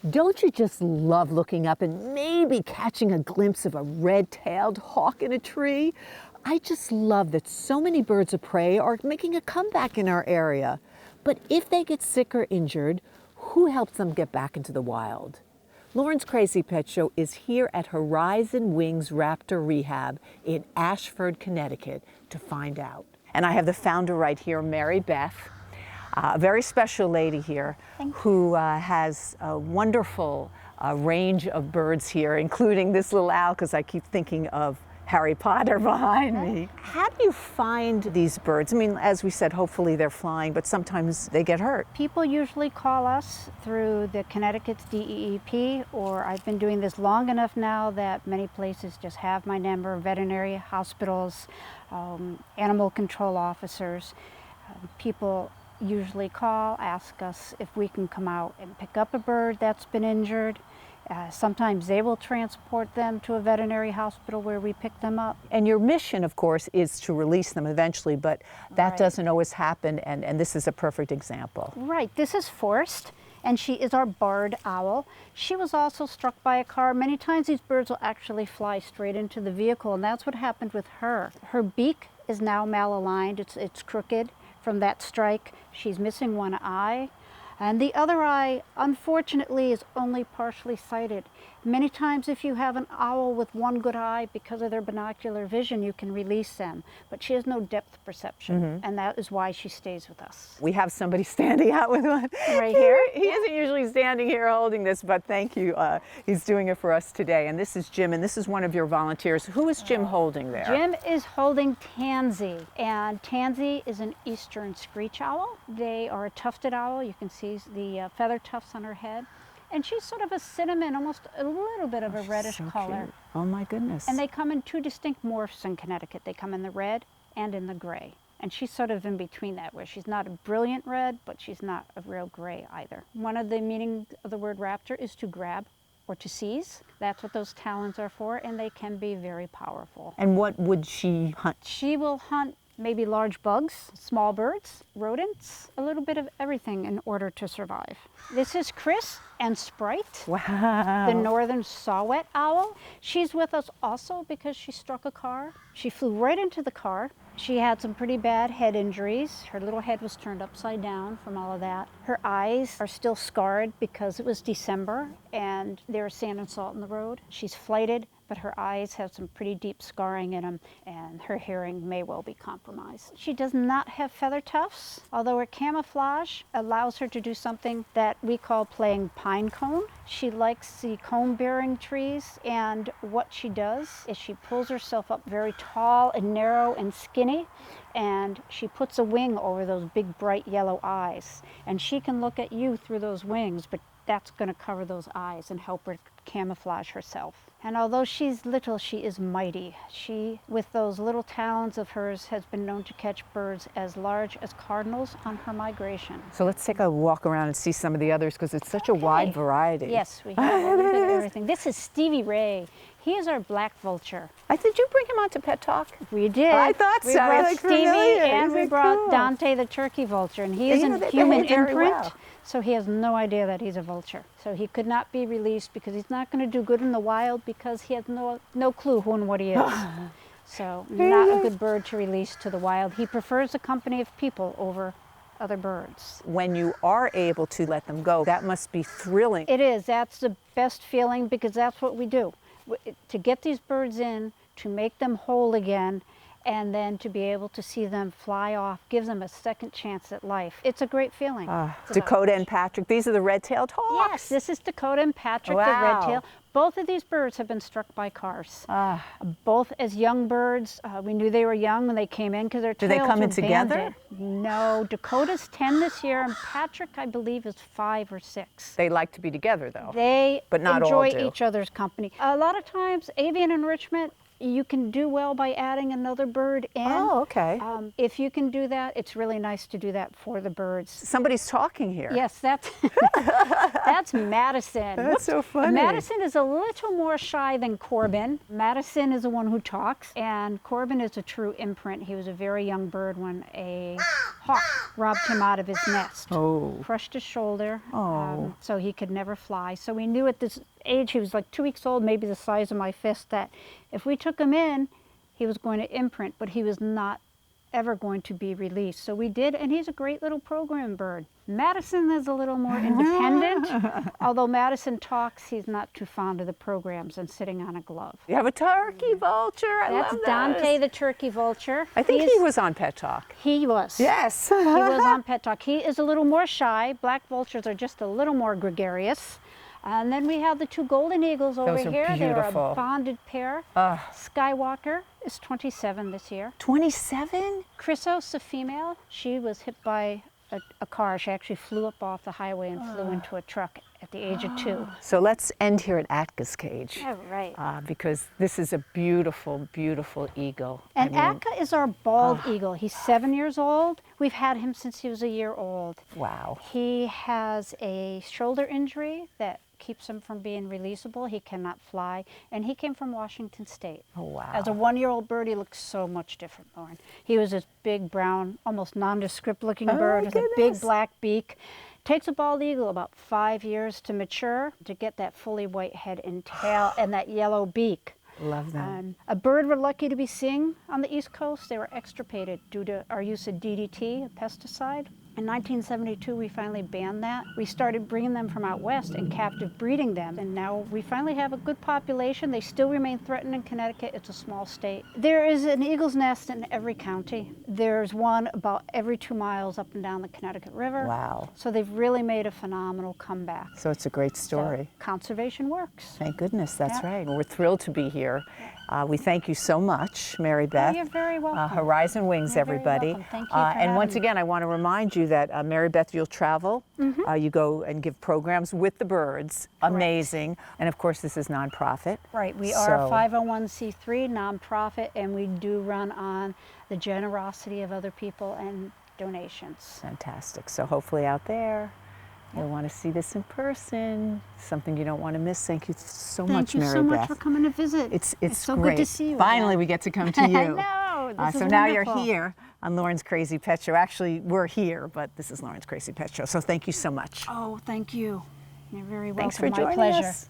Don't you just love looking up and maybe catching a glimpse of a red-tailed hawk in a tree? I just love that so many birds of prey are making a comeback in our area. But if they get sick or injured, who helps them get back into the wild? Lauren's Crazy Pet Show is here at HorizonWings Raptor Rehab in Ashford, Connecticut to find out. And I have the founder right here, Mary-Beth, a very special lady here who has a wonderful range of birds here, including this little owl, because I keep thinking of Harry Potter behind me. How do you find these birds? I mean, as we said, hopefully they're flying, but sometimes they get hurt. People usually call us through the Connecticut's DEEP, or I've been doing this long enough now that many places just have my number, veterinary hospitals, animal control officers. People usually call, ask us if we can come out and pick up a bird that's been injured. Sometimes they will transport them to a veterinary hospital where we pick them up. And your mission, of course, is to release them eventually, but that doesn't always happen, and this is a perfect example. Right, this is Forrest, and she is our barred owl. She was also struck by a car. Many times these birds will actually fly straight into the vehicle, and that's what happened with her. Her beak is now malaligned, it's crooked from that strike. She's missing one eye. And the other eye, unfortunately, is only partially sighted. Many times if you have an owl with one good eye, because of their binocular vision, you can release them. But she has no depth perception, and that is why she stays with us. We have somebody standing out with one. Right here? He isn't usually standing here holding this, but thank you. He's doing it for us today. And this is Jim, and this is one of your volunteers. Who is Jim holding there? Jim is holding Tansy, and Tansy is an eastern screech owl. They are a tufted owl. You can see the feather tufts on her head. And she's sort of a cinnamon, almost a little bit of a reddish color. Cute. Oh my goodness. And they come in two distinct morphs in Connecticut. They come in the red and in the gray. And she's sort of in between that, where she's not a brilliant red, but she's not a real gray either. One of the meanings of the word raptor is to grab or to seize. That's what those talons are for, and they can be very powerful. And what would she hunt? She will hunt maybe large bugs, small birds, rodents, a little bit of everything in order to survive. This is Chris and Sprite, Wow. the northern saw-whet owl. She's with us also because she struck a car. She flew right into the car. She had some pretty bad head injuries. Her little head was turned upside down from all of that. Her eyes are still scarred because it was December and there's sand and salt in the road. She's flighted, but her eyes have some pretty deep scarring in them, and her hearing may well be compromised. She does not have feather tufts, although her camouflage allows her to do something that we call playing pine cone. She likes the cone-bearing trees, and what she does is she pulls herself up very tall and narrow and skinny, and she puts a wing over those big bright yellow eyes, and she can look at you through those wings, but that's going to cover those eyes and help her camouflage herself. And although she's little, she is mighty. She, with those little talons of hers, has been known to catch birds as large as cardinals on her migration. So let's take a walk around and see some of the others, because it's such a wide variety. Yes, we have a little bit of everything. This is Stevie Ray. He is our black vulture. Did you bring him on to Pet Talk? We did. I thought so. We brought Like Stevie familiar. and we brought cool. Dante the turkey vulture, and he is You know, a they human behave very imprint, well. so he has no idea that he's a vulture. So he could not be released because he's not going to do good in the wild because he has no clue who and what he is. So not a good bird to release to the wild. He prefers the company of people over other birds. When you are able to let them go, that must be thrilling. It is. That's the best feeling because that's what we do. To get these birds in, to make them whole again, and then to be able to see them fly off gives them a second chance at life. It's a great feeling. Dakota and Patrick, these are the red-tailed hawks? Yes, this is Dakota and Patrick, Wow. the red-tail. Both of these birds have been struck by cars. Both as young birds. We knew they were young when they came in because their tails Do they come were in together? banded. No, Dakota's 10 this year, and Patrick, I believe, is 5 or 6. They like to be together, though. They But not all enjoy do. each other's company. A lot of times, avian enrichment, you can do well by adding another bird in. Oh, okay. If you can do that, it's really nice to do that for the birds. Somebody's talking here. Yes, that's Madison. That's so funny. Madison is a little more shy than Corbin. Madison is the one who talks, and Corbin is a true imprint. He was a very young bird when a hawk robbed him out of his nest. Oh. Crushed his shoulder, Oh. so he could never fly. So we knew at this age, he was like 2 weeks old, maybe the size of my fist, that if we took him in, he was going to imprint, but he was not ever going to be released. So we did, and he's a great little program bird. Madison is a little more independent. Although Madison talks, he's not too fond of the programs and sitting on a glove. You have a turkey vulture. I That's love Dante this. the turkey vulture. I think he was on Pet Talk. He was. Yes. He was on Pet Talk. He is a little more shy. Black vultures are just a little more gregarious. And then we have the two golden eagles over Those are here. They're beautiful. a bonded pair. Skywalker is 27 this year. 27? Chrysos, a female, she was hit by a car. She actually flew up off the highway and flew into a truck at the age of 2. So let's end here at Atka's cage. Oh, right. Because this is a beautiful, beautiful eagle. And Atka is our bald eagle. He's 7 years old. We've had him since he was a year old. Wow. He has a shoulder injury that keeps him from being releasable. He cannot fly, and he came from Washington State. Oh, wow. As a 1-year-old bird, he looks so much different, Lauren. He was this big, brown, almost nondescript-looking bird with a big black beak. Takes a bald eagle about 5 years to mature, to get that fully white head and tail and that yellow beak. Love that. A bird we're lucky to be seeing on the East Coast. They were extirpated due to our use of DDT, a pesticide. In 1972, we finally banned that. We started bringing them from out west and captive breeding them, and now we finally have a good population. They still remain threatened in Connecticut. It's a small state. There is an eagle's nest in every county. There's one about every 2 miles up and down the Connecticut River. Wow. So they've really made a phenomenal comeback. So it's a great story. So conservation works. Thank goodness, that's Yeah. right. We're thrilled to be here. We thank you so much, Mary-Beth. Oh, you're very welcome. HorizonWings, You're very everybody. welcome. Thank you for And once having me. again, I want to remind you that Mary-Beth, you'll travel. You go and give programs with the birds. Amazing. And of course, this is nonprofit. Right, we are a 501c3 nonprofit, and we do run on the generosity of other people and donations. Fantastic. So hopefully out there, you'll want to see this in person. Something you don't want to miss. Thank you so much, Thank you so Mary-Beth. much for coming to visit. It's so great. good to see you. Finally, again. we get to come to you. I know. This is So now you're wonderful. here on Lauren's Crazy Pet Show. Actually, we're here, but this is Lauren's Crazy Pet Show. So thank you so much. Oh, thank you. You're very welcome. Thanks for My joining pleasure. us.